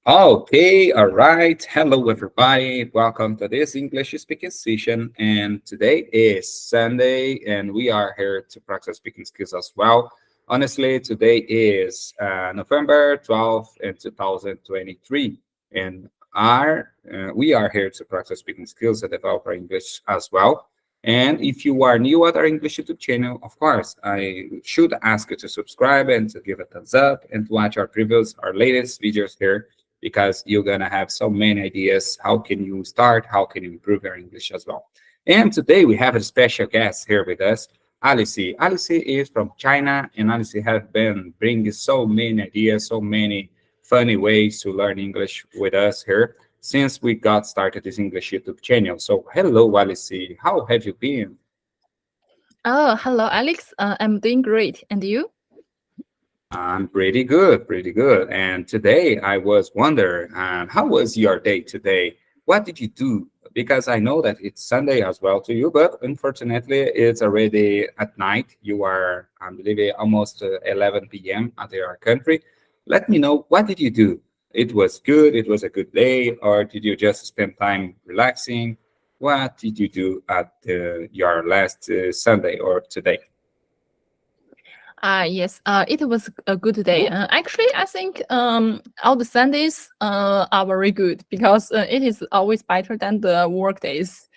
Okay, all right. Hello, everybody. Welcome to this English speaking session. And today is Sunday, and we are here to practice speaking skills as well. Honestly, today is November 12th, in 2023, and we are here to practice speaking skills and develop our English as well. And if you are new at our English YouTube channel, of course, I should ask you to subscribe and to give a thumbs up and to watch our latest videos here because you're gonna have so many ideas. How can you start? How can you improve your English as well? And today we have a special guest here with us, Alice. Alice is from China, and Alice has been bringing so many ideas, so many funny ways to learn English with us here since we got started this English YouTube channel. So hello, Alice. How have you been? Oh, hello, Alex. I'm doing great. And you? I'm pretty good, pretty good. And today I was wondering, how was your day today? What did you do? Because I know that it's Sunday as well to you, but unfortunately it's already at night. You are, I believe, almost 11 p.m. at your country. Let me know, what did you do? It was good, it was a good day, or did you just spend time relaxing? What did you do at your last Sunday or today? Yes. It was a good day. Actually, I think all the Sundays are very good because it is always better than the work days,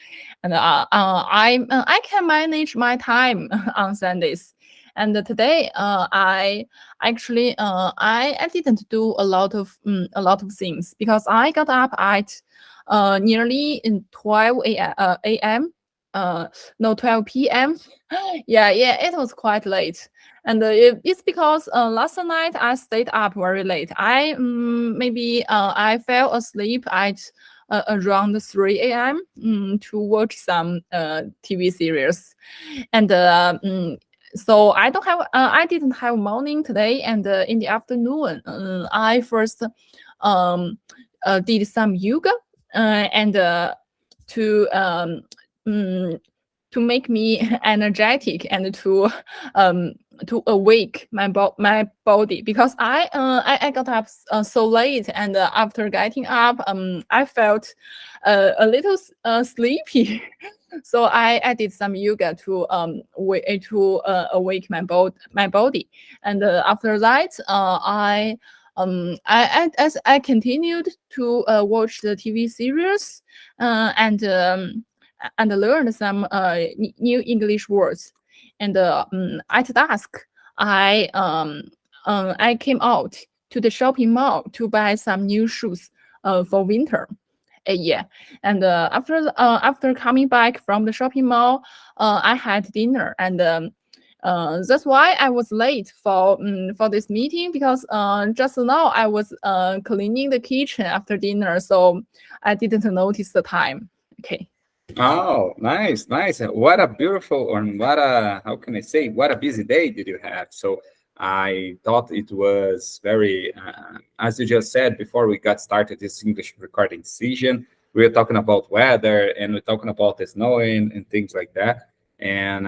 and I can manage my time on Sundays. And today, I actually I didn't do a lot of things because I got up at nearly in 12 a.m. No, 12 p.m. Yeah, it was quite late. And it's because last night I stayed up very late. Maybe I fell asleep at around 3 a.m. To watch some TV series, and so I didn't have morning today. And in the afternoon, I first did some yoga and to mm, to make me energetic and to awake my body because I got up so late, and after getting up I felt a little sleepy. So I did some yoga to awake my body, and after that as I continued to watch the TV series and learn some new English words. And at dusk, I came out to the shopping mall to buy some new shoes for winter. Yeah, and after coming back from the shopping mall, I had dinner, and that's why I was late for this meeting because just now I was cleaning the kitchen after dinner, so I didn't notice the time. Okay. Oh, nice, nice. What a beautiful, and what a, how can I say, what a busy day did you have? So I thought it was very, as you just said before we got started this English recording session, we were talking about weather and we're talking about the snowing and things like that. And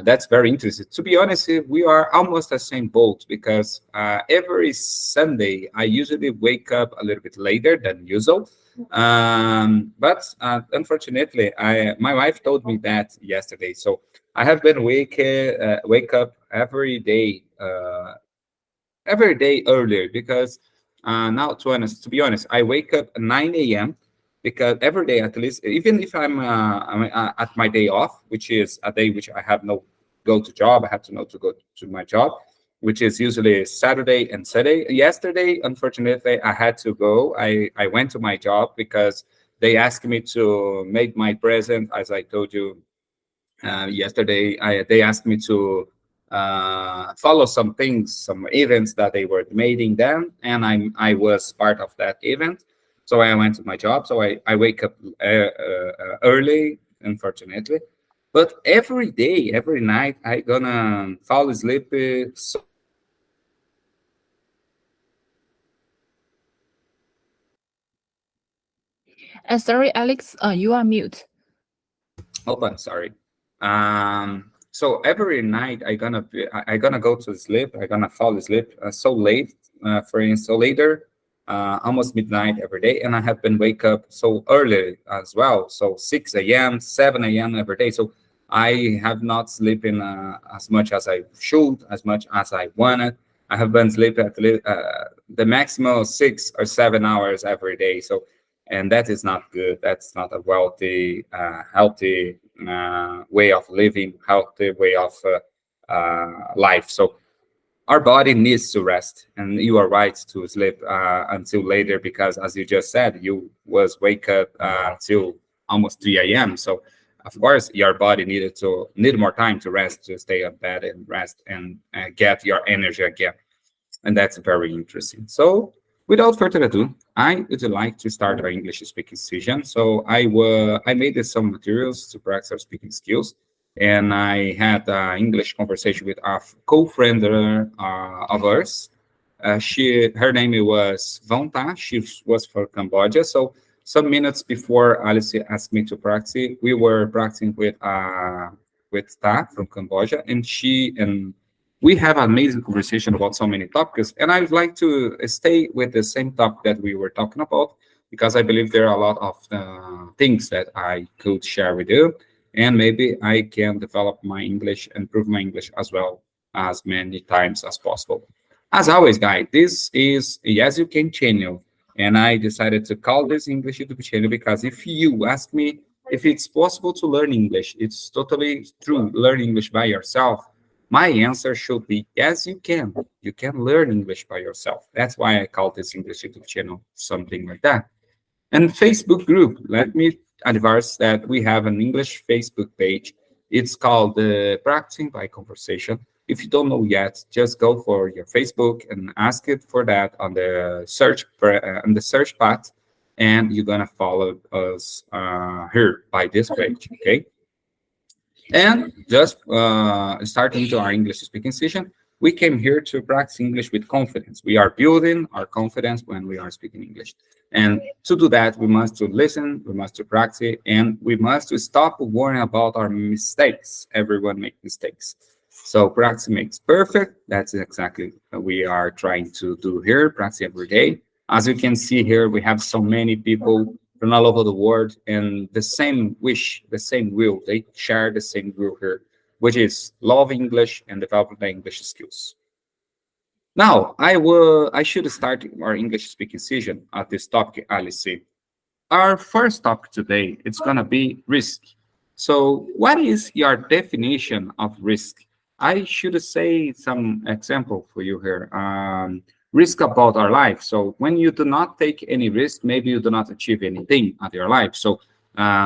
that's very interesting. To be honest, we are almost the same boat because every Sunday I usually wake up a little bit later than usual, but unfortunately, I my wife told me that yesterday. So I have been wake up every day earlier because now to be honest, I wake up at 9 a.m. because every day at least, even if I'm at my day off, which is a day which I have no go to job, I have to know to go to my job, which is usually Saturday and Sunday. Yesterday, unfortunately, I had to go. I went to my job because they asked me to make my present, as I told you yesterday. They asked me to follow some things, some events that they were making then, and I was part of that event. So I went to my job. So I wake up early, unfortunately. But every day, every night, I gonna fall asleep so Sorry, Alex, you are mute. hold on, sorry. So every night I gonna go to sleep. I gonna fall asleep so late, for instance, so later. almost midnight every day, and I have been wake up so early as well, so 6 a.m., 7 a.m. every day. So I have not sleeping as much as I should, as much as I wanted. I have been sleeping at least the maximum of 6 or 7 hours every day. So, and that is not good. That's not a wealthy, healthy way of living, healthy way of life. So our body needs to rest, and you are right to sleep until later, because as you just said, you was wake up till almost 3 a.m. So of course your body need more time to rest, to stay up bed and rest and get your energy again. And that's very interesting. So, without further ado, I would like to start our English speaking session. So, I made some materials to practice our speaking skills, and I had an English conversation with a co-friend of ours. Her name was Vonta. She was from Cambodia. So, some minutes before Alice asked me to practice, we were practicing with Ta from Cambodia, and she and we have an amazing conversation about so many topics, and I would like to stay with the same topic that we were talking about, because I believe there are a lot of things that I could share with you, and maybe I can develop my English, improve my English as well as many times as possible. As always, guys, this is Yes You Can channel, and I decided to call this English YouTube channel because if you ask me if it's possible to learn English, it's totally true. Learn English by yourself, my answer should be yes, you can. You can learn English by yourself. That's why I call this English YouTube channel something like that. And Facebook group, let me advise that we have an English Facebook page. It's called Practicing by Conversation. If you don't know yet, just go for your Facebook and ask it for that on the search path, and you're gonna follow us here by this page. Okay. And just starting to our English speaking session, we came here to practice English with confidence. We are building our confidence when we are speaking English. And to do that, we must to listen, we must to practice, and we must to stop worrying about our mistakes. Everyone makes mistakes. So practice makes perfect. That's exactly what we are trying to do here, practice every day. As you can see here, we have so many people from all over the world, and the same wish, the same will. They share the same will here, which is love English and develop the English skills. Now, I should start our English speaking session at this topic, Alice. Our first topic today, it's gonna be risk. So, what is your definition of risk? I should say some example for you here. Risk about our life. So, when you do not take any risk, maybe you do not achieve anything at your life. So,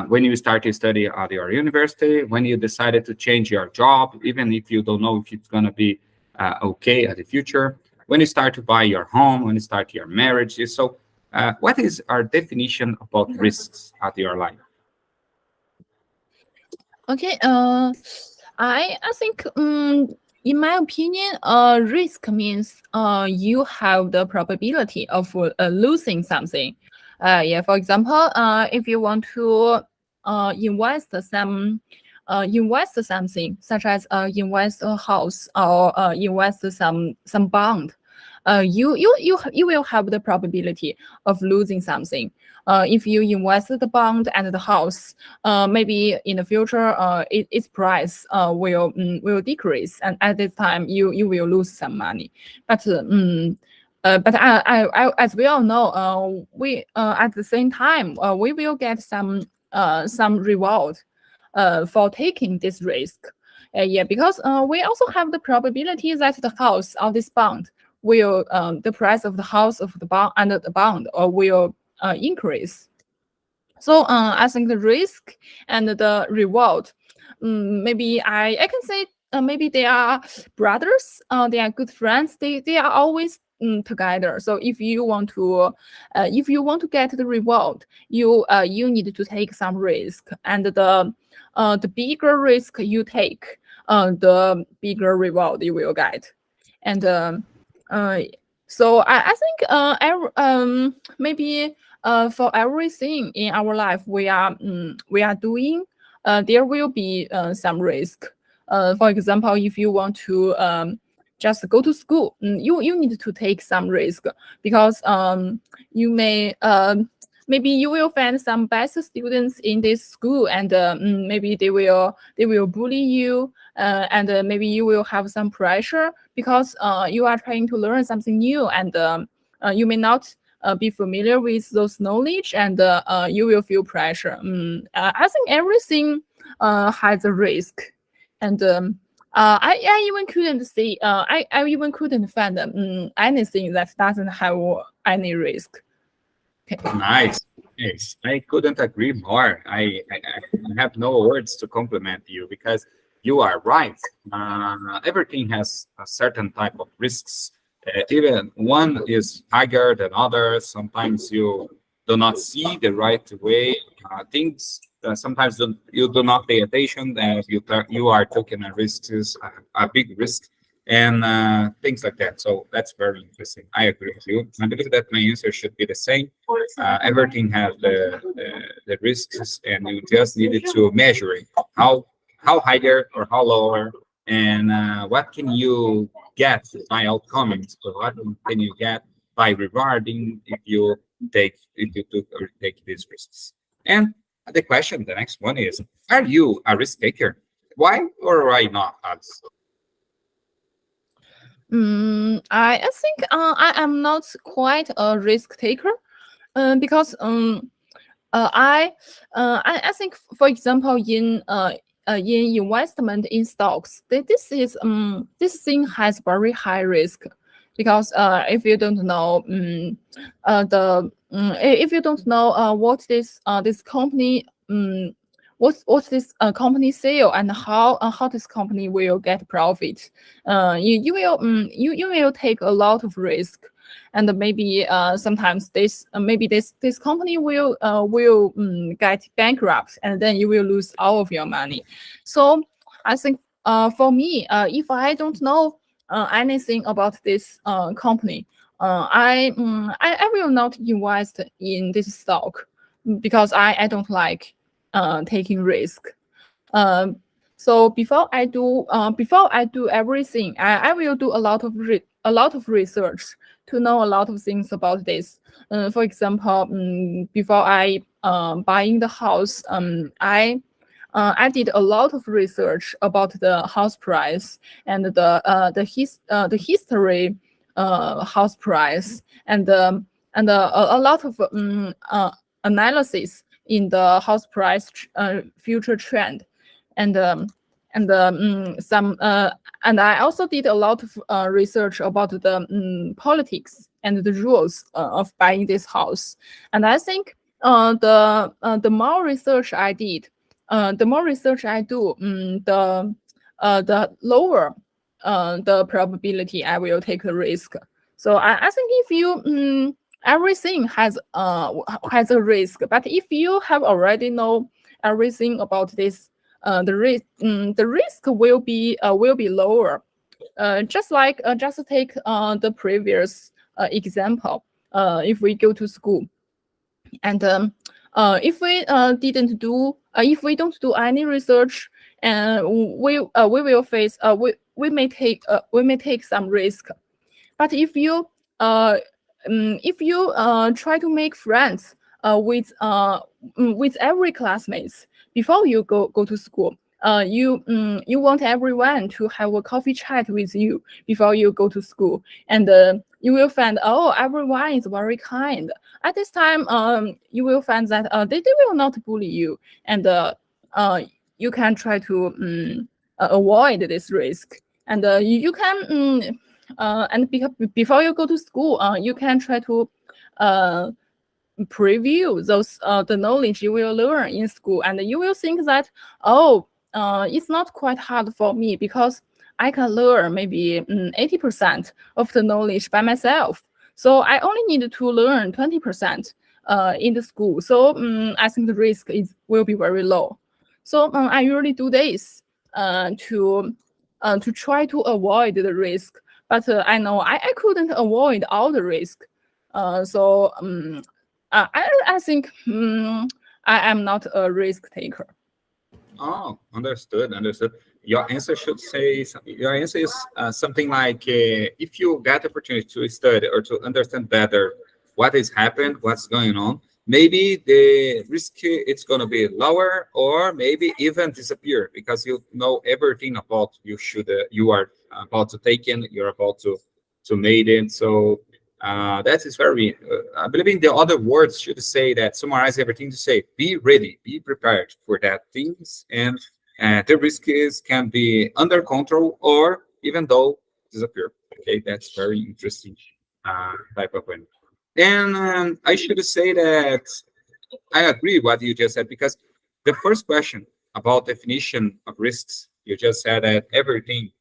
when you start to study at your university, when you decided to change your job, even if you don't know if it's gonna be okay at the future, when you start to buy your home, when you start your marriage. So, what is our definition about risks at your life? Okay. I think in my opinion, risk means you have the probability of losing something. Yeah. For example, if you want to invest something, such as invest a house or invest some bond, you will have the probability of losing something. If you invest the bond and the house, maybe in the future, its price will decrease, and at this time you will lose some money. But as we all know, we at the same time we will get some reward for taking this risk. Yeah, because we also have the probability that the house or this bond will the price of the house of the bond and the bond will increase. So I think the risk and the reward, maybe I can say maybe they are brothers, they are good friends. They are always together. So if you want to get the reward, you need to take some risk, and the bigger risk you take, the bigger reward you will get. And uh, so I think maybe for everything in our life we are doing, there will be some risk. For example, if you want to just go to school. You need to take some risk because you may maybe you will find some best students in this school, and maybe they will bully you, and maybe you will have some pressure because you are trying to learn something new, and you may not be familiar with those knowledge, and you will feel pressure. I think everything has a risk, and I even couldn't see I even couldn't find anything that doesn't have any risk. Okay. Nice. Nice. I couldn't agree more. I have no words to compliment you because you are right. Everything has a certain type of risks. Even one is higher than others. Sometimes you do not see the right way. Things sometimes you do not pay attention. You are taking a risk, is a big risk, and things like that. So that's very interesting. I agree with you. I believe that my answer should be the same. Everything has the risks, and you just needed to measure it. How higher or how lower, and what can you get by outcomes? So what can you get by rewarding if you take these risks? And the next one is: are you a risk taker? Why or why not, Alex? I think I am not quite a risk taker, because I think, for example, in investment in stocks, this thing has very high risk, because if you don't know if you don't know what this company what this company sell, and how this company will get profit, you will take a lot of risk, and maybe sometimes this company will get bankrupt, and then you will lose all of your money. So I think for me, if I don't know anything about this company, I will not invest in this stock, because I don't like taking risk. So before I do everything, I will do a lot of research to know a lot of things about this. For example, before I buying the house, I did a lot of research about the house price, and the history house price, and a lot of analysis in the house price future trend, and some and I also did a lot of research about the politics and the rules of buying this house. And I think the more research I did, the more research I do, the lower the probability I will take the risk. So I think if you everything has a risk, but if you have already know everything about this, the risk will be lower. Just take the previous example. If we go to school, and if we don't do any research, and we will face we may take some risk. But if you try to make friends with every classmates before you go to school, you want everyone to have a coffee chat with you before you go to school, and you will find, oh, everyone is very kind. At this time, you will find that they will not bully you, and you can try to avoid this risk, and you can and before you go to school, you can try to preview those the knowledge you will learn in school, and you will think that, oh, it's not quite hard for me, because I can learn maybe 80% of the knowledge by myself. So I only need to learn 20% in the school. So I think the risk will be very low. So I usually do this to try to avoid the risk. But I know I couldn't avoid all the risk. So I think I am not a risk taker. Oh, understood, understood. your answer should say your answer is something like if you get the opportunity to study or to understand better what is happened, what's going on, maybe the risk it's going to be lower or maybe even disappear because you know everything about you are about to take in, you're about to made it. So that is very I believe in the other words should say that summarize everything to say be ready, be prepared for that things, and the risk is can be under control or even though disappear. Okay, that's very interesting type of one. And I should say that I agree what you just said because the first question about definition of risks, you just said that everything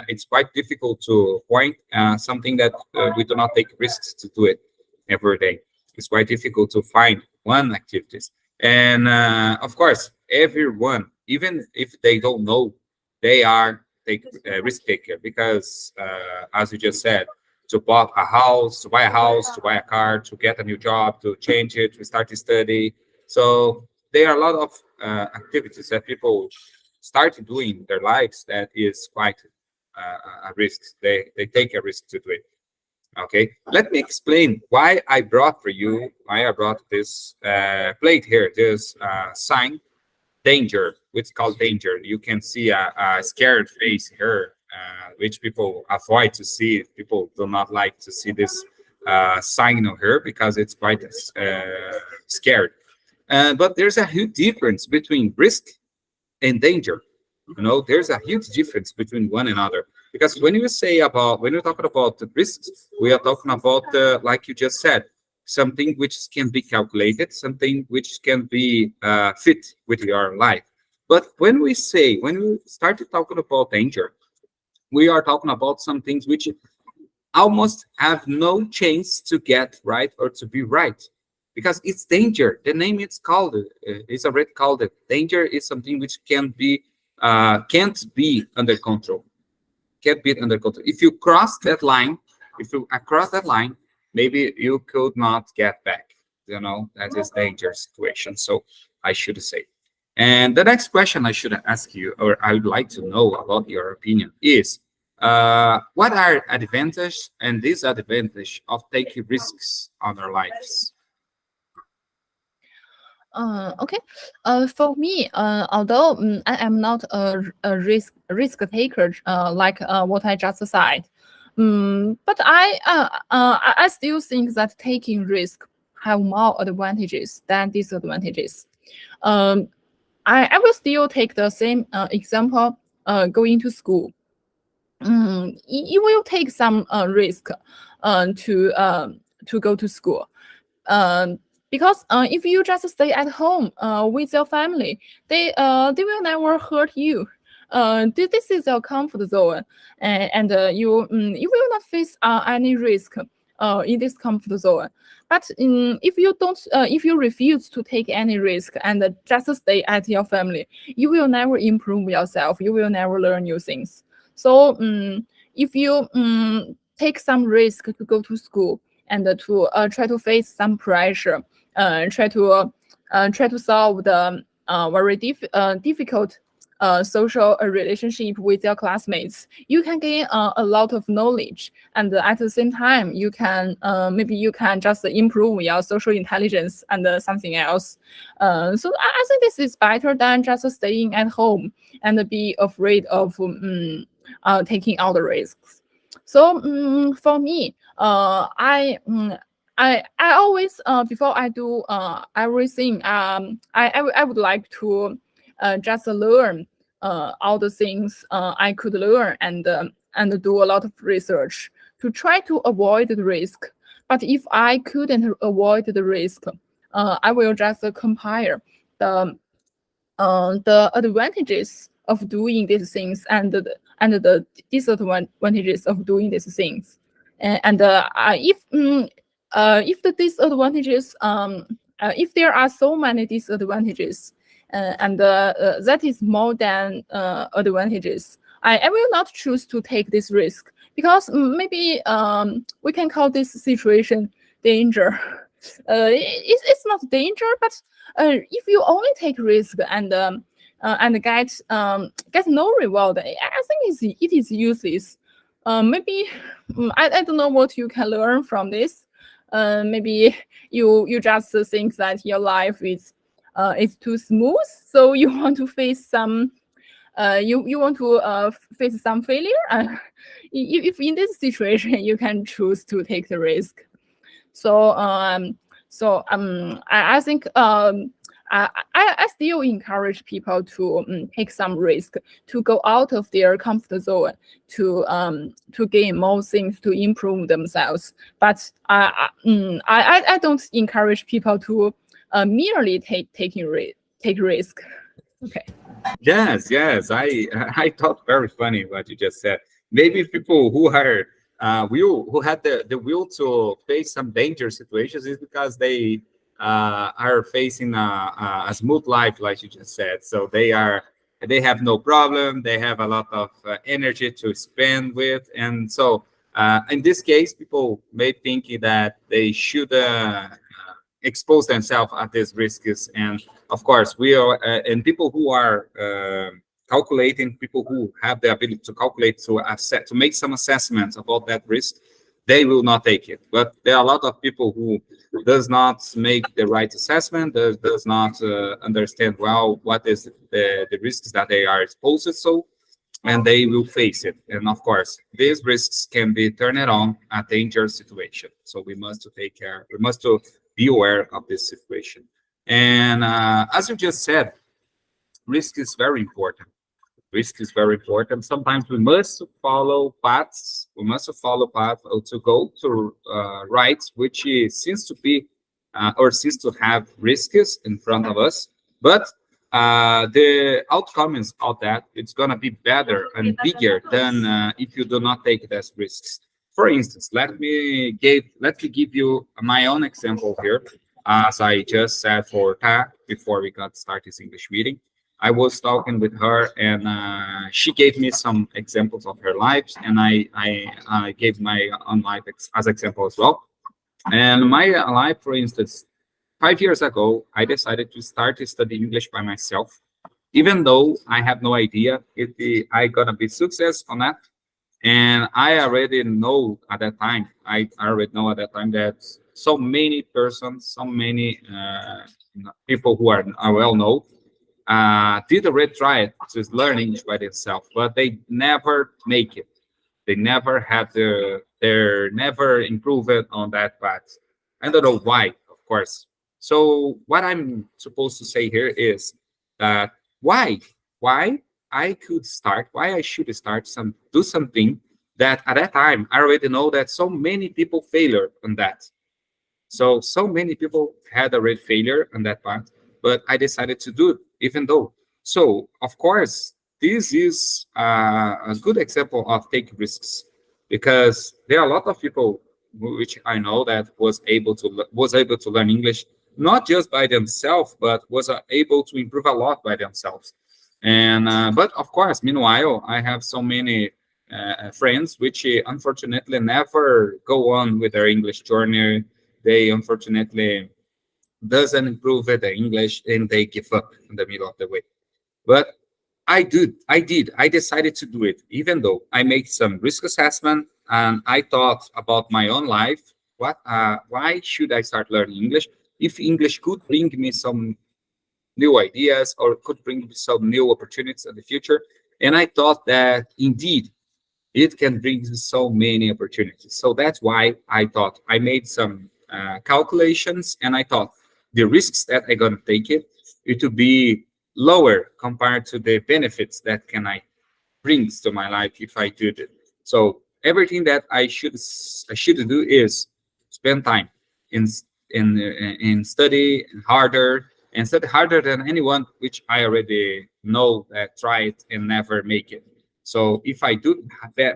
it's quite difficult to point something that we do not take risks to do it every day. It's quite difficult to find one activities, and of course, everyone, even if they don't know, they are take risk taker because, as you just said, to buy a house, to buy a house, to buy a car, to get a new job, to change it, to start to study. So there are a lot of activities that people start doing in their lives that is quite a risk. They take a risk to do it. Okay, let me explain why I brought for you, why I brought this plate here, this sign, danger, which is called danger. You can see a scared face here, which people avoid to see. People do not like to see this sign of her because it's quite scared. But there's a huge difference between risk and danger. You know, there's a huge difference between one another because when you say about when you're talking about the risks, we are talking about like you just said, something which can be calculated, something which can be fit with your life. But when we started talking about danger, we are talking about some things which almost have no chance to get right or to be right because it's danger. The name it's called is already called it. Danger is something which can't be under control. Can't be under control. If you cross that line, if you cross that line, maybe you could not get back. You know, that is dangerous situation. So I should say. And the next question I should ask you, or I would like to know about your opinion, is what are advantage and disadvantage of taking risks on our lives? Okay. For me, although I am not a risk taker, like what I just said, but I still think that taking risk have more advantages than disadvantages. Um, I will still take the same example. Going to school, you will take some risk to go to school. Um, because if you just stay at home with your family, they will never hurt you. This is your comfort zone, and you will not face any risk in this comfort zone. But if you refuse to take any risk and just stay at your family, you will never improve yourself. You will never learn new things. So if you take some risk to go to school and to try to face some pressure, try to solve the very difficult social relationship with your classmates, you can gain a lot of knowledge, and at the same time you can maybe you can just improve your social intelligence and something else. So I think this is better than just staying at home and be afraid of taking all the risks. So for me, I always before I do everything, I would like to just learn all the things I could learn and do a lot of research to try to avoid the risk. But if I couldn't avoid the risk, I will just compare the advantages of doing these things and the disadvantages of doing these things. And if the disadvantages, if there are so many disadvantages, and that is more than advantages, I will not choose to take this risk because maybe we can call this situation danger. It's not danger, but if you only take risk and and get no reward, I think it is useless. Maybe I don't know what you can learn from this. Maybe you just think that your life is too smooth, so you want to face some you want to face some failure. If in this situation you can choose to take the risk. So I think I still encourage people to take some risk, to go out of their comfort zone, to gain more things, to improve themselves. But I don't encourage people to merely take risk. Okay. Yes. I thought very funny what you just said. Maybe people who are who had the will to face some dangerous situations is because they are facing a smooth life, like you just said. So they have no problem. They have a lot of energy to spend with, and so in this case, people may think that they should expose themselves at these risks. And of course, we are and people who are calculating, people who have the ability to calculate, to make some assessments about that risk, they will not take it. But there are a lot of people who does not make the right assessment, does not understand well what is the risks that they are exposed to, so and they will face it. And of course, these risks can be turned on a dangerous situation. So we must to take care. We must to be aware of this situation. And as you just said, risk is very important. Risk is very important. Sometimes we must follow paths. We must follow path to go to rights, which seems to be or seems to have risks in front of us. But the outcomes of that, it's gonna be better and bigger than if you do not take those risks. For instance, let me give you my own example here. As I just said for Ta before we got started this English meeting, I was talking with her, and she gave me some examples of her lives, and I gave my own life as example as well. And my life, for instance, 5 years ago, I decided to start to study English by myself, even though I have no idea if I gonna be success on that. And I already know at that time, that so many persons, so many people who are well known, did already try to learn English by themselves, but they never make it. They never had they're never improved on that path. I don't know why, of course. So what I'm supposed to say here is that why why I should start do something that at that time I already know that so many people failure on that. So many people had already failure on that part, but I decided to do it even though. So of course, this is a good example of take risks, because there are a lot of people which I know that was able to learn English not just by themselves, but was able to improve a lot by themselves. And but of course, meanwhile, I have so many friends which unfortunately never go on with their English journey. They unfortunately doesn't improve their English, and they give up in the middle of the way. But I decided to do it, even though I made some risk assessment and I thought about my own life. Why should I start learning English if English could bring me some new ideas or could bring me some new opportunities in the future? And I thought that indeed it can bring so many opportunities. So that's why I made some calculations, and I thought the risks that I'm gonna take it will be lower compared to the benefits that can I brings to my life if I do it. So everything that I should do is spend time in in study harder, and study harder than anyone which I already know that try it and never make it. So if I do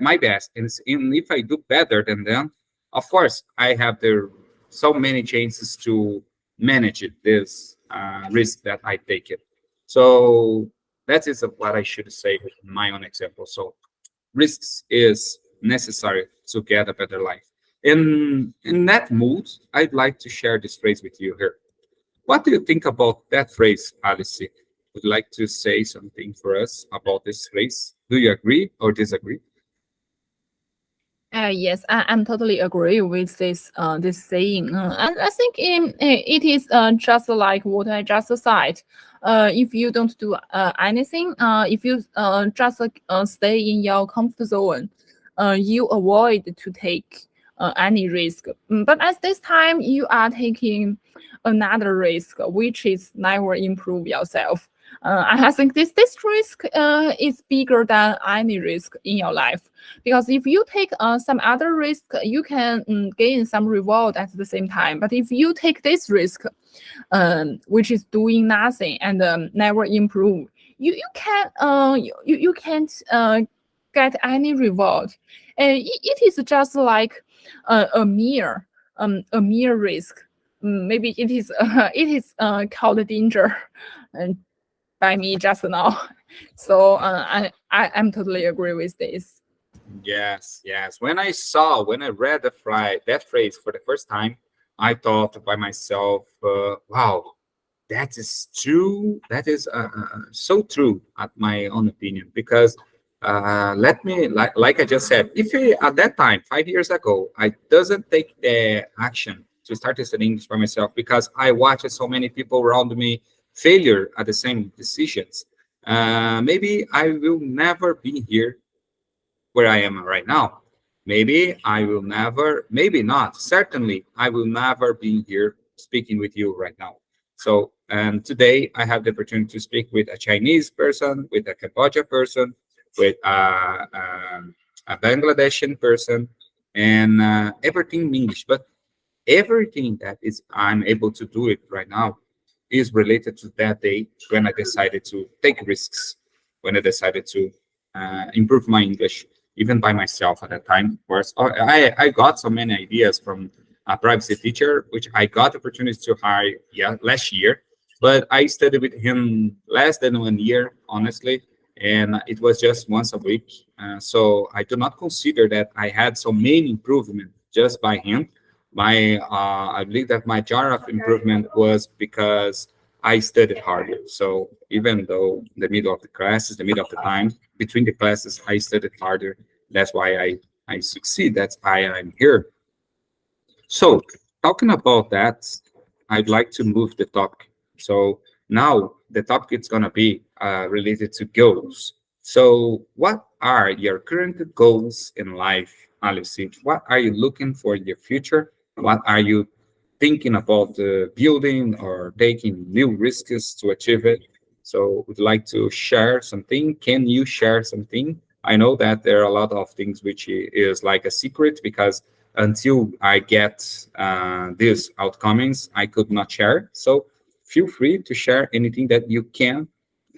my best, and if I do better than them, of course I have so many chances to manage this risk that I take it. So that is what I should say with my own example. So risks is necessary to get a better life. In that mood, I'd like to share this phrase with you here. What do you think about that phrase, Alice? would like to say something for us about this phrase. Do you agree or disagree? Yes, I'm totally agree with this saying. And I think it is just like what I just said. If you don't do anything, if you just stay in your comfort zone, you avoid to take any risk. But at this time, you are taking another risk, which is never improve yourself. I think this risk is bigger than any risk in your life, because if you take some other risk, you can gain some reward at the same time. But if you take this risk, which is doing nothing and never improve, you can't get any reward. It is just like a mere risk. Maybe it is it is called danger, and by me just now. So I'm totally agree with this. Yes, yes. When I read that phrase for the first time, I thought by myself, wow, that is true. That is so true, at my own opinion. Because let me, like I just said, if at that time, 5 years ago, I doesn't take the action to start studying English by myself because I watched so many people around me failure at the same decisions. Maybe I will never be here where I am right now. Maybe I will never, maybe not, certainly I will never be here speaking with you right now. So, and today I have the opportunity to speak with a Chinese person, with a Cambodia person, with a Bangladeshi person, and everything in English. But everything that is I'm able to do it right now is related to that day when I decided to take risks, when I decided to improve my English, even by myself at that time. Of course, I got so many ideas from a privacy teacher, which I got opportunities to hire last year, but I studied with him less than 1 year, honestly, and it was just once a week. So I do not consider that I had so many improvement just by him. I believe that my jar of improvement was because I studied harder. So even though the middle of the classes, the middle of the time between the classes, I studied harder. That's why I succeed. That's why I'm here. So talking about that, I'd like to move the topic. So now the topic is gonna be related to goals. So what are your current goals in life, Alice? What are you looking for in your future? What are you thinking about building or taking new risks to achieve it? So would you like to share something? Can you share something? I know that there are a lot of things which is like a secret because until I get these outcomings, I could not share. So feel free to share anything that you can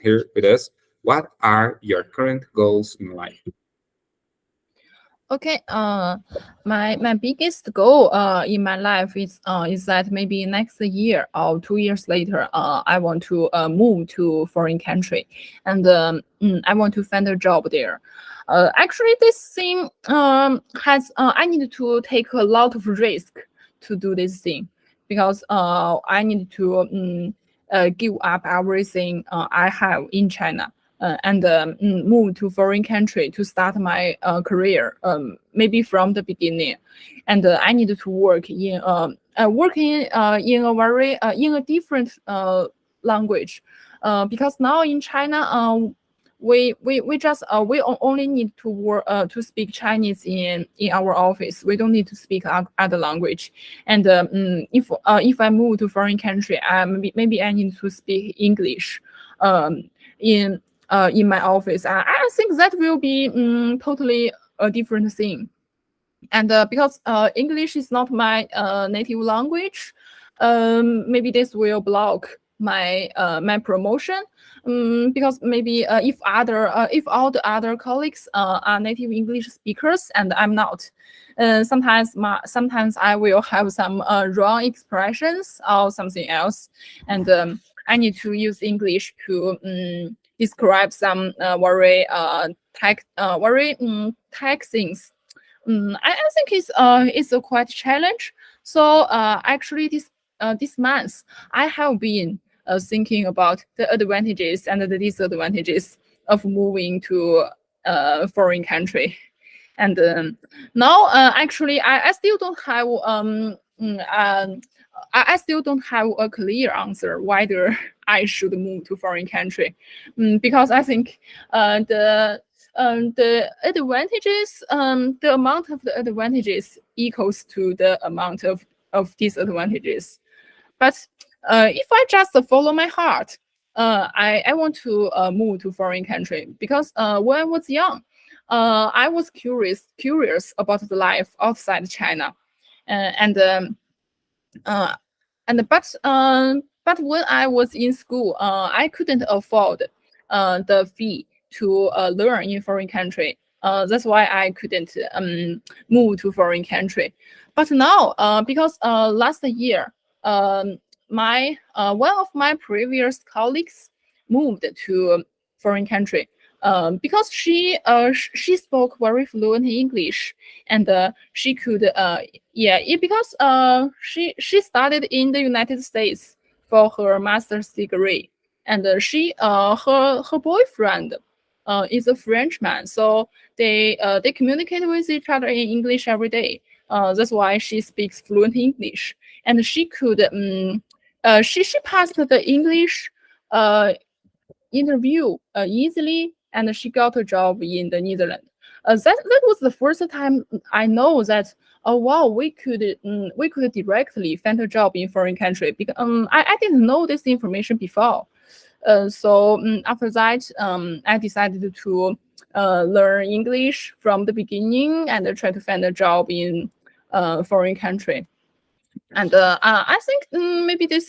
here with us. What are your current goals in life? Okay, my biggest goal in my life is that maybe next year or 2 years later, I want to move to foreign country, and I want to find a job there. Actually, this thing has I need to take a lot of risk to do this thing, because I need to give up everything I have in China, and move to foreign country to start my career, maybe from the beginning. And I need to work in a very in a different language, because now in China, we just only need to work to speak Chinese in our office. We don't need to speak other language. And if I move to foreign country, maybe I need to speak English in my office. I think that will be totally a different thing. And because English is not my native language, maybe this will block my promotion. Because maybe if all the other colleagues are native English speakers and I'm not, sometimes I will have some wrong expressions or something else, and I need to use English to describe some tech things. I think it's a quite challenge. So actually this month I have been thinking about the advantages and the disadvantages of moving to a foreign country. And now, actually, I still don't have I still don't have a clear answer whether I should move to foreign country, because I think the advantages, the amount of the advantages equals to the amount of disadvantages. But if I just follow my heart, I want to move to foreign country because when I was young, I was curious about the life outside China, uh, and um, uh, but when I was in school, I couldn't afford the fee to learn in foreign country. That's why I couldn't move to foreign country. But now, because last year, my one of my previous colleagues moved to foreign country. Because she spoke very fluent English, and she could because she studied in the United States for her master's degree, and her boyfriend is a Frenchman, so they communicate with each other in English every day. That's why she speaks fluent English, and she passed the English interview easily, and she got a job in the Netherlands. That was the first time I know that, oh wow, we could directly find a job in foreign country, because I didn't know this information before. So after that, I decided to learn English from the beginning and try to find a job in foreign country. And I think maybe this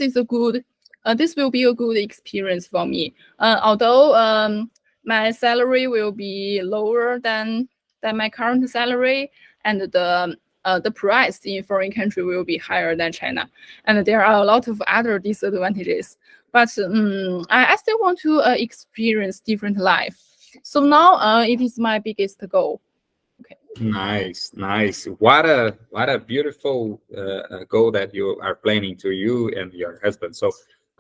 will be a good experience for me. Although my salary will be lower than my current salary, and the price in foreign country will be higher than China, and there are a lot of other disadvantages. But I still want to experience different life. So now it is my biggest goal. Okay. Nice, nice. What a beautiful goal that you are planning to you and your husband. So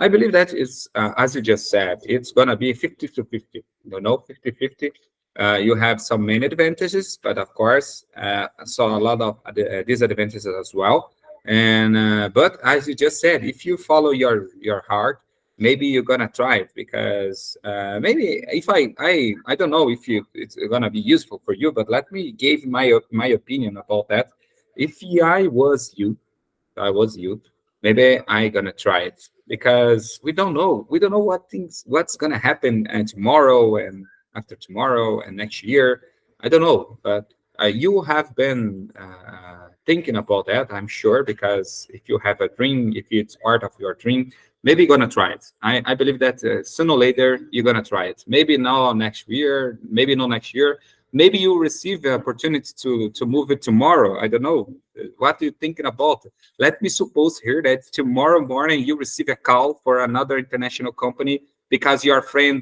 I believe that is, as you just said, it's gonna be 50 to 50. 50-50. You have some main advantages, but of course, saw a lot of disadvantages as well. And but as you just said, if you follow your heart, maybe you're gonna try it, because maybe if I don't know if it's gonna be useful for you, but let me give my opinion about that. If I was you, maybe I gonna try it, because we don't know what's gonna happen tomorrow and after tomorrow and next year. I don't know, but you have been thinking about that, I'm sure, because if you have a dream, if it's part of your dream, maybe you're gonna try it. I believe that sooner or later you're gonna try it. Maybe now next year, maybe not next year. Maybe you receive the opportunity to move it tomorrow. I don't know. What are you thinking about? Let me suppose here that tomorrow morning you receive a call for another international company because your friend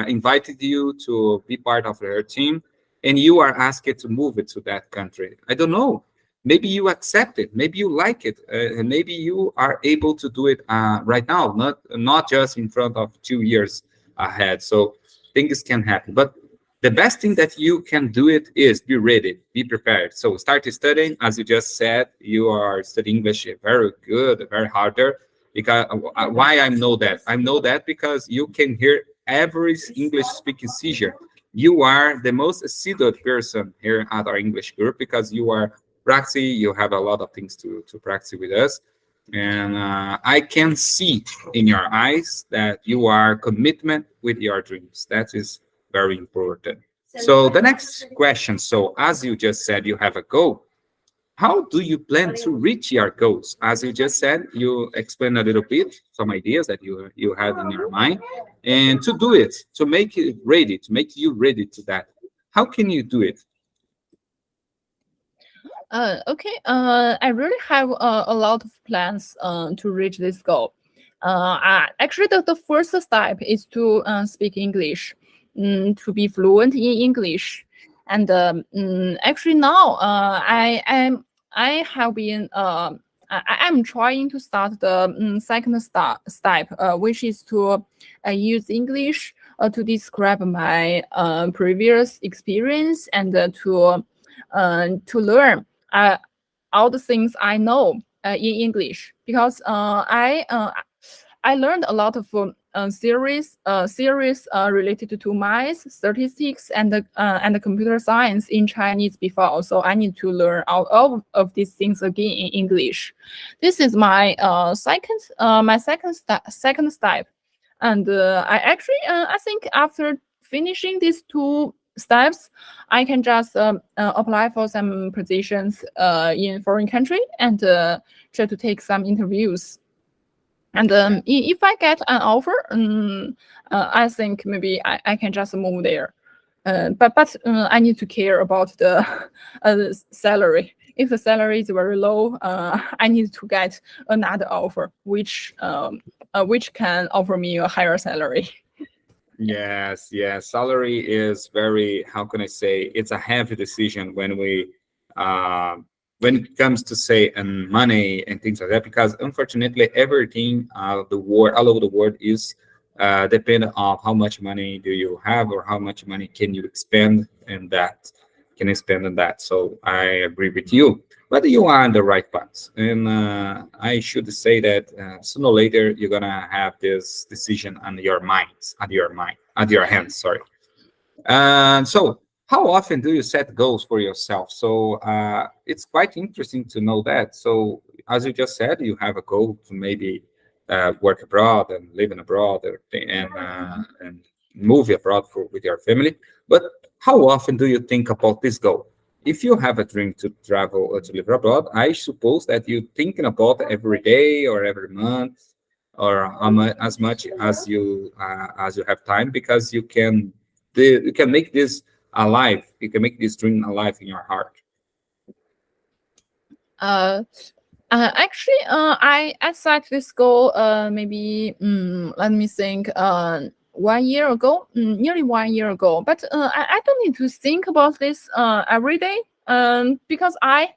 invited you to be part of their team, and you are asked to move it to that country. I don't know. Maybe you accept it, maybe you like it, and maybe you are able to do it right now, not just in front of 2 years ahead. So things can happen, but the best thing that you can do it is be ready, be prepared. So start studying. As you just said, you are studying English very good, very harder. Because why I know that because you can hear every English speaking seizure. You are the most assiduous person here at our English group, because you are practicing. You have a lot of things to practice with us, and I can see in your eyes that you are commitment with your dreams. That is very important. So the next question. So as you just said, you have a goal. How do you plan to reach your goals? As you just said, you explained a little bit some ideas that you had in your mind, and to do it, to make it ready, to make you ready to that. How can you do it? Okay. I really have a lot of plans to reach this goal. Actually, the first step is to speak English, to be fluent in English. And actually now, I have been I'm trying to start the second step, which is to use English to describe my previous experience and to learn all the things I know in English, because I learned a lot of series related to math, statistics, and the computer science in Chinese before. So I need to learn all of these things again in English. This is my second step, and I think after finishing these two steps, I can just apply for some positions in foreign country and try to take some interviews. And if I get an offer, I think maybe I can just move there. But I need to care about the salary. If the salary is very low, I need to get another offer, which can offer me a higher salary. Yes, yes. Salary is very, how can I say, it's a heavy decision uh, when it comes to say and money and things like that, because unfortunately everything the world all over the world is dependent on how much money do you have or how much money can you spend and that can you spend on that. So I agree with you. But you are on the right path, and I should say that sooner or later you're gonna have this decision on your mind, at your hands. Sorry. And so, how often do you set goals for yourself? So it's quite interesting to know that. So, as you just said, you have a goal to maybe work abroad and live in abroad and move abroad with your family. But how often do you think about this goal? If you have a dream to travel or to live abroad, I suppose that you're thinking about every day or every month or as much as you have time, because you can make this alive. You can make this dream alive in your heart. Uh, Actually, I set this goal maybe let me think 1 year ago, nearly 1 year ago. But I don't need to think about this every day because I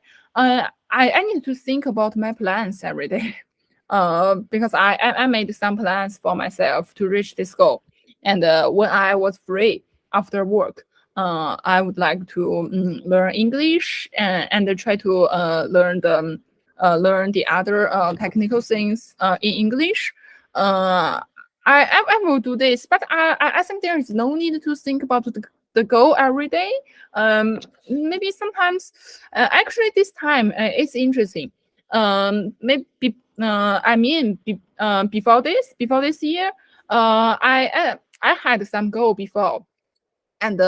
need to think about my plans every day. Because I made some plans for myself to reach this goal. And when I was free after work, I would like to learn English and try to learn the other technical things in English. I will do this, but I think there is no need to think about the goal every day. Maybe sometimes, actually, this time it's interesting. Maybe I mean, before this year, I had some goal before, and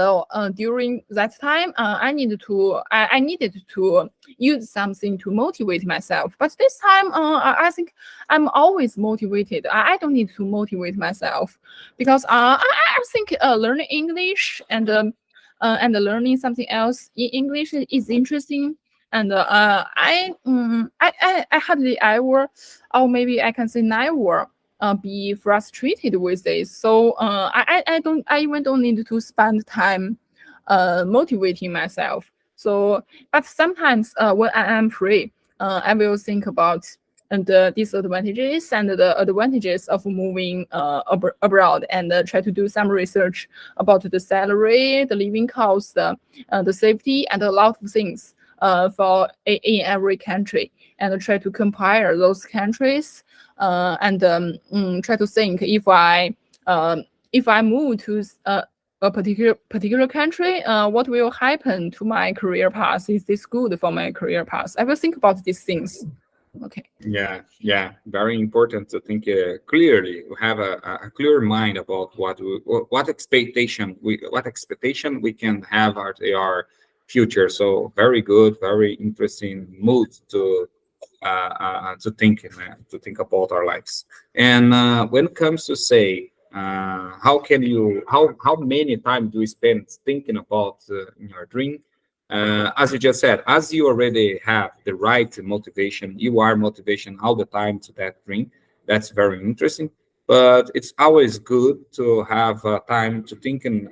during that time I needed to use something to motivate myself. But this time I think I'm always motivated. I don't need to motivate myself, because I think learning English and learning something else in English is interesting. And I hardly ever, or maybe I can say never, be frustrated with this. So I even don't need to spend time motivating myself. So, but sometimes when I am free, I will think about the disadvantages and the advantages of moving abroad, and try to do some research about the salary, the living cost, the safety, and a lot of things in every country, and try to compare those countries and try to think if I move to a particular country, what will happen to my career path? Is this good for my career path? I will think about these things. Okay. Yeah, yeah, very important to think clearly. We have a clear mind about what expectation we can have at our future. So very good, very interesting mood to think about our lives. And when it comes to say, how many time do you spend thinking about your dream? As you just said, as you already have the right motivation, you are motivation all the time to that dream. That's very interesting. But it's always good to have time to think and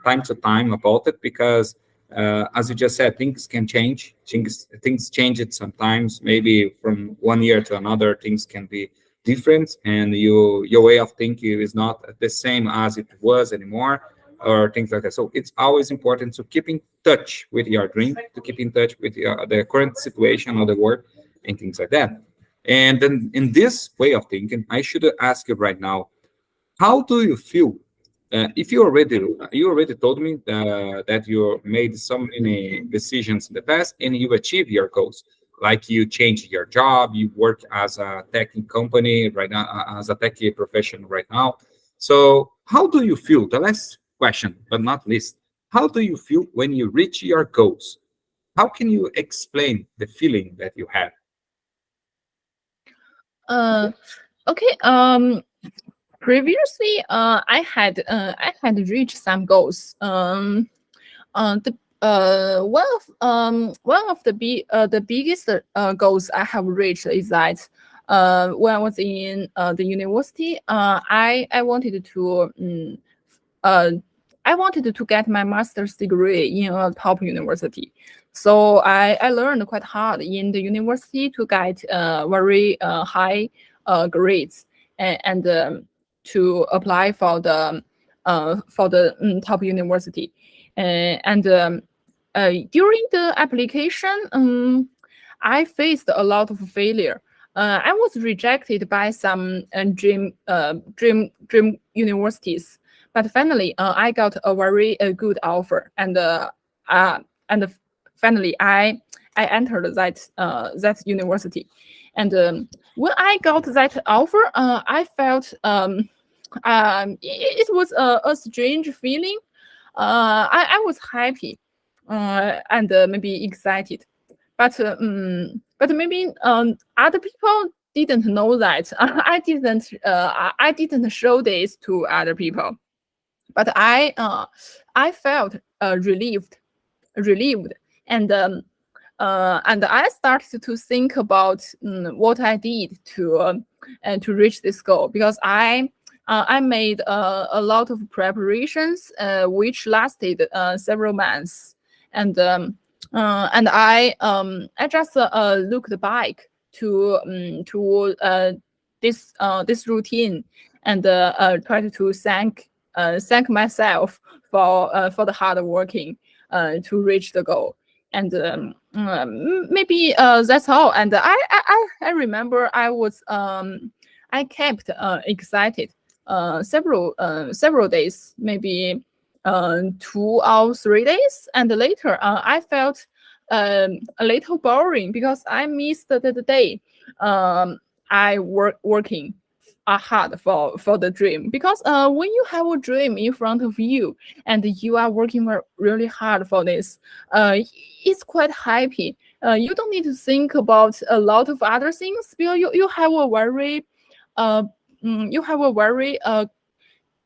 time to time about it, because as you just said, things can change. Things change it sometimes. Maybe from one year to another, things can be different, and your way of thinking is not the same as it was anymore, or things like that. So it's always important to keep in touch with your dream, to keep in touch with the current situation of the world, and things like that. And then in this way of thinking, I should ask you right now, how do you feel? If you already told me that you made so many decisions in the past and you achieve your goals, like you change your job, you work as a tech company right now, as a tech professional right now. So how do you feel? The last question, but not least, how do you feel when you reach your goals? How can you explain the feeling that you had? Uh, okay. Previously, I had reached some goals. The one of the biggest goals I have reached is that when I was in the university, I wanted to uh, I wanted to get my master's degree in a top university. So I learned quite hard in the university to get very high grades, and to apply for the top university. And During the application, I faced a lot of failure. I was rejected by some dream universities, but finally, I got a very good offer, uh, and finally, I entered that university. And when I got that offer, I felt it was a strange feeling. I was happy and maybe excited, but maybe other people didn't know that. I didn't show this to other people, but I felt relieved, and and I started to think about what I did to reach this goal, because I made a lot of preparations which lasted several months, and I just looked back to this routine, and tried to thank myself for the hard working to reach the goal. And maybe that's all. And I remember I kept excited several days, maybe 2 or 3 days, and later I felt a little boring because I missed the day I working hard for the dream. Because when you have a dream in front of you and you are working really hard for this, it's quite happy. You don't need to think about a lot of other things, because you have a very uh, you have a very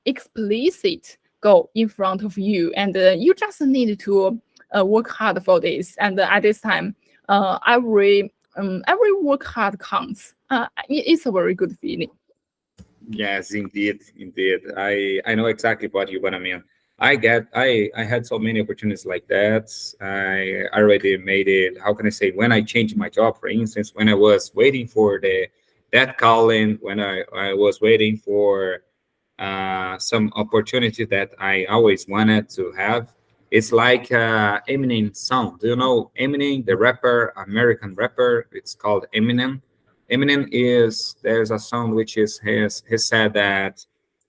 explicit goal in front of you, and you just need to work hard for this. And at this time, every work hard counts. It's a very good feeling. Yes, indeed, indeed. I know exactly what you wanna mean. I had so many opportunities like that. I already made it. How can I say? When I changed my job, for instance, when I was waiting for the that calling, when I was waiting for some opportunity that I always wanted to have. It's like Eminem song. Do you know Eminem, the rapper, American rapper? It's called Eminem. Eminem is there's a song which is he said that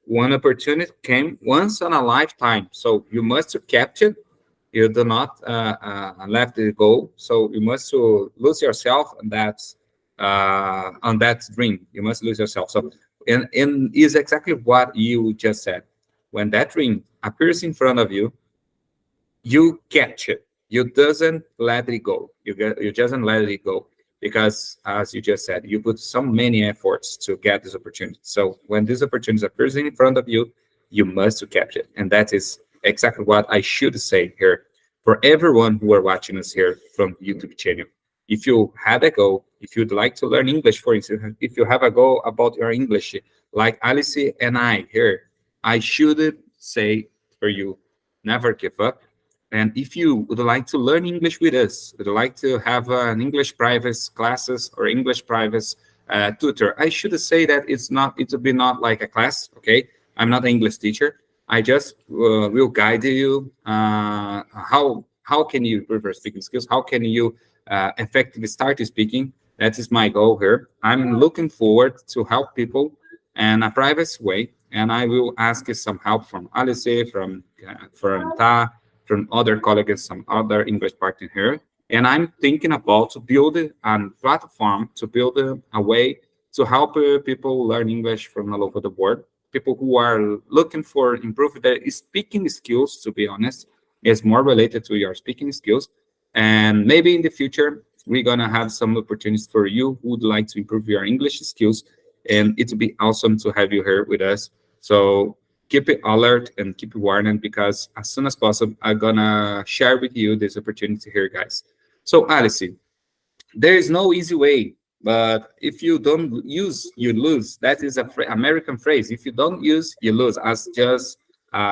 one opportunity came once in a lifetime, so you must capture. You do not let it go. So you must to lose yourself on that dream. You must lose yourself. So and is exactly what you just said. When that dream appears in front of you, you catch it. You doesn't let it go. You doesn't let it go because, as you just said, you put so many efforts to get this opportunity. So when this opportunity appears in front of you, you must to catch it, and that is exactly what I should say here for everyone who are watching us here from YouTube channel. If you had a goal, if you'd like to learn English, for instance, if you have a goal about your English, like Alice and I here, I should say for you, never give up. And if you would like to learn English with us, would like to have an English private classes or English private tutor, I should say that it will be not like a class, okay? I'm not an English teacher. I just will guide you how can you improve your speaking skills? How can you effectively start speaking? That is my goal here. I'm looking forward to help people in a private way, and I will ask you some help from Alice, from Ta, from other colleagues, some other English partner here. And I'm thinking about to build a platform, to build a way to help people learn English from all over the world. People who are looking for improve their speaking skills, to be honest, is more related to your speaking skills. And maybe in the future, we're going to have some opportunities for you who would like to improve your English skills. And it would be awesome to have you here with us. So keep it alert and keep it warning, because as soon as possible, I'm gonna share with you this opportunity here, guys. So Alice, there is no easy way, but if you don't use, you lose. That is a American phrase. If you don't use, you lose. As just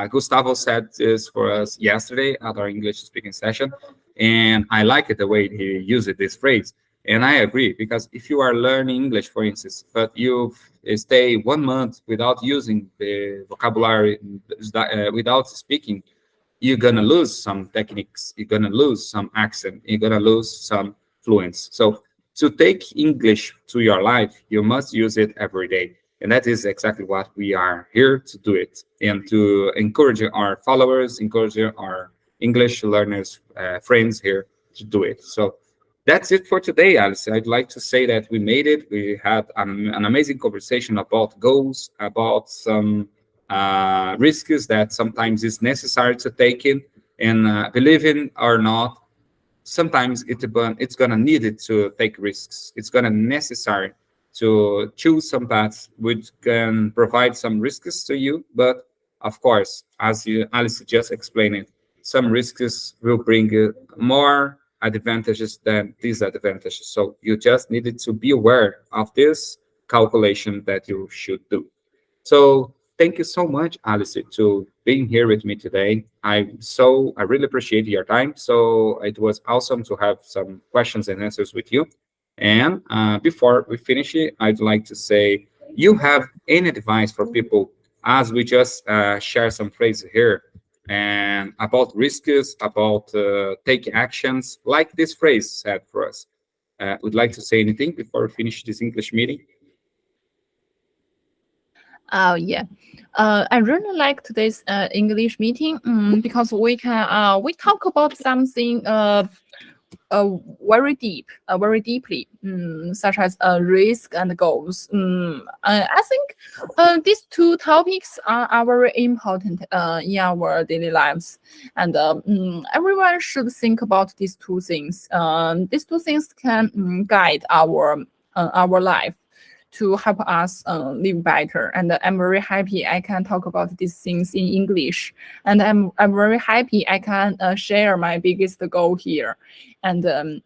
Gustavo said this for us yesterday at our English speaking session, and I like it the way he used this phrase. And I agree, because if you are learning English, for instance, but you stay 1 month without using the vocabulary, without speaking, you're gonna lose some techniques, you're gonna lose some accent, you're gonna lose some fluence. So to take English to your life, you must use it every day. And that is exactly what we are here to do it, and to encourage our followers, encourage our English learners, friends here to do it. So that's it for today, Alice. I'd like to say that we made it. We had an amazing conversation about goals, about some risks that sometimes is necessary to take in. And believe it or not, sometimes it's gonna need it to take risks. It's gonna necessary to choose some paths which can provide some risks to you. But of course, as Alice just explained it, some risks will bring more advantages than disadvantages. So you just needed to be aware of this calculation that you should do. So thank you so much, Alice, to being here with me today. I really appreciate your time. So it was awesome to have some questions and answers with you. And before we finish it, I'd like to say, you have any advice for people, as we just share some phrases here, and about risks, about taking actions, like this phrase said for us. Would like to say anything before we finish this English meeting? Oh yeah, I really like today's English meeting, because we talk about something very very deeply, such as risk and goals. I think these two topics are very important in our daily lives, and everyone should think about these two things. These two things can guide our life to help us live better. And I'm very happy I can talk about these things in English. And I'm very happy I can share my biggest goal here. And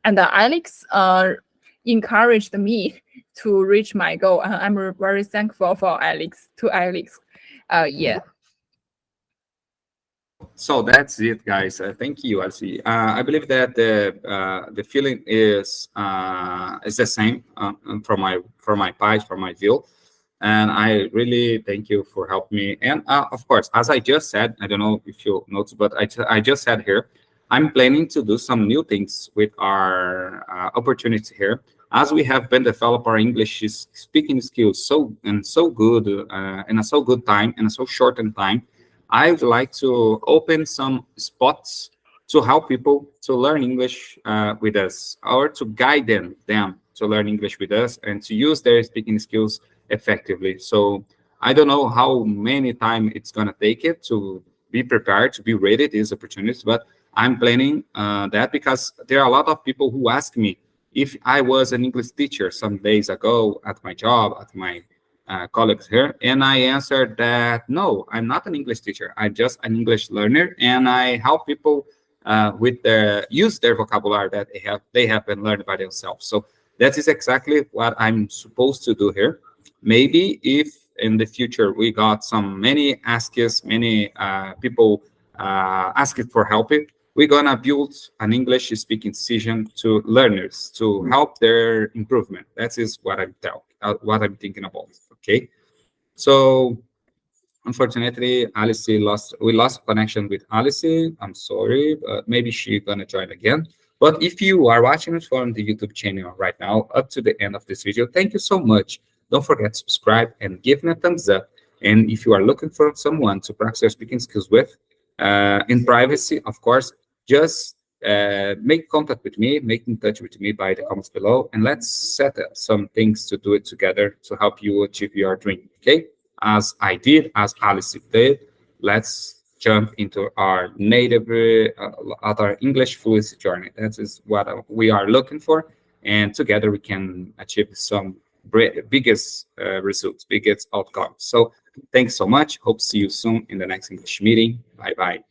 Alex encouraged me to reach my goal. I'm very thankful for Alex. Yeah. So that's it, guys. Thank you, Elsie. I believe that the feeling is the same from my part, from my view, and I really thank you for helping me. And of course, as I just said, I don't know if you noticed, but I just said here, I'm planning to do some new things with our opportunity here, as we have been develop our English speaking skills so good in a so good time, in a so shortened time. I would like to open some spots to help people to learn English with us, or to guide them to learn English with us and to use their speaking skills effectively. So I don't know how many time it's gonna take it to be prepared, to be ready these opportunities, but I'm planning that, because there are a lot of people who ask me if I was an English teacher some days ago at my job, at my colleagues here, and I answered that no, I'm not an English teacher. I'm just an English learner, and I help people with their use their vocabulary that they have been learned by themselves. So that is exactly what I'm supposed to do here. Maybe if in the future we got some many asks, many people ask it for help. We're gonna build an English speaking session to learners to help their improvement. That is what what I'm thinking about. Okay, so unfortunately, we lost connection with Alice. I'm sorry, but maybe she's gonna join again. But if you are watching it from the YouTube channel right now, up to the end of this video, thank you so much. Don't forget to subscribe and give me a thumbs up. And if you are looking for someone to practice your speaking skills with, in privacy, of course, just make contact with me, make in touch with me by the comments below, and let's set up some things to do it together to help you achieve your dream. Okay, as I did, as Alice did, let's jump into our native, our English fluency journey. That is what we are looking for, and together we can achieve some biggest results, biggest outcomes. So thanks so much. Hope to see you soon in the next English meeting. Bye bye.